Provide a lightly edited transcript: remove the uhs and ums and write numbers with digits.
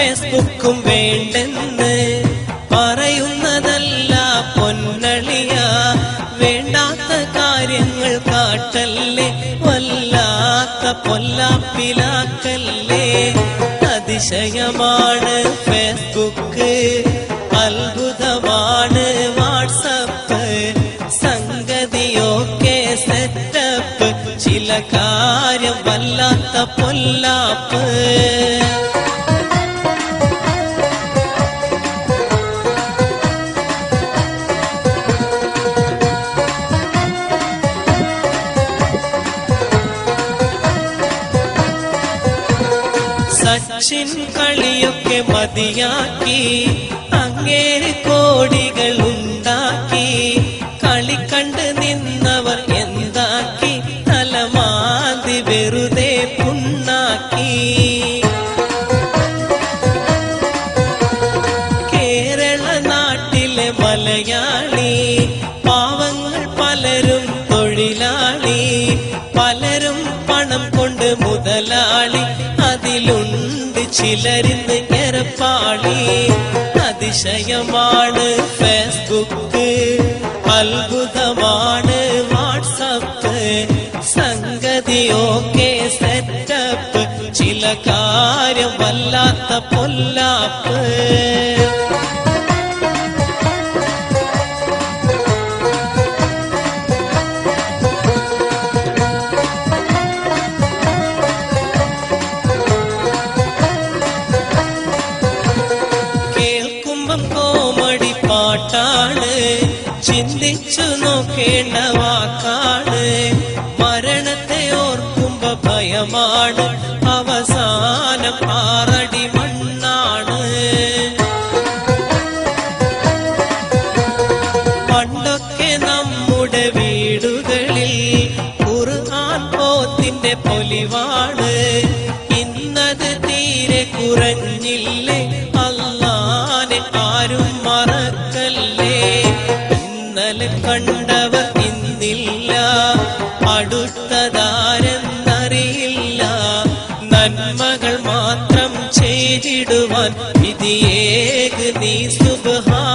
ഫേസ്ബുക്കും വേണ്ടെന്ന് പറയുന്നതല്ല പൊന്നളിയ. വേണ്ടാത്ത കാര്യങ്ങൾ കാട്ടല്ലേ, വല്ലാത്ത പൊല്ലാപ്പിലാക്കല്ലേ. അതിശയമാണ് ഫേസ്ബുക്ക്, അത്ഭുതമാണ് വാട്സപ്പ്. സംഗതിയൊക്കെ സെറ്റപ്പ്, ചില കാര്യം വല്ലാത്ത പൊല്ലാപ്പ്. സച്ചിൻ കളിയൊക്കെ മതിയാക്കി അങ്ങേര് കോടികൾ ഉണ്ടാക്കി. കളി കണ്ട് നിന്നവർ എന്താക്കി, തലമാന്തി വെറുതെ പുണ്ണാക്കി. കേരള നാട്ടിലെ മലയാളി പാവങ്ങൾ പലരും തൊഴിലാളി, പലരും പണം കൊണ്ട് മുതലാളി. അതിലുണ്ട് ചിലരിന്ന് എരപ്പാളി. അതിശയമാണ് ഫേസ്ബുക്ക്, അത്ഭുതമാണ് വാട്സപ്പ്. സംഗതിയൊക്കെ സെറ്റപ്പ്, ചില കാര്യം വല്ലാത്ത പൊല്ലാപ്പ്. കോമഡി പാട്ടാണ്, ചിന്തിച്ചു നോക്കേണ്ട വാക്കാണ്. മരണത്തെ ഓർക്കുമ്പോ ഭയമാണ്, അവസാനം 6 അടി മണ്ണാണ്. പണ്ടൊക്കെ നമ്മുടെ വീടുകളിൽ ഖുർആൻ ഓത്തിന്റെ പൊലിവാണ്. ഇന്നത് തീരെ കുറഞ്ഞില്ലേ, ആരും മറക്കല്ലേ. ഇന്നലെ കണ്ടവർ ഇന്നില്ല, അടുത്തതാരെന്നറിയില്ല. നന്മകൾ മാത്രം ചെയ്തിടുവാൻ വിധിയേക് നീ സുബ്ഹാനല്ലാഹ്.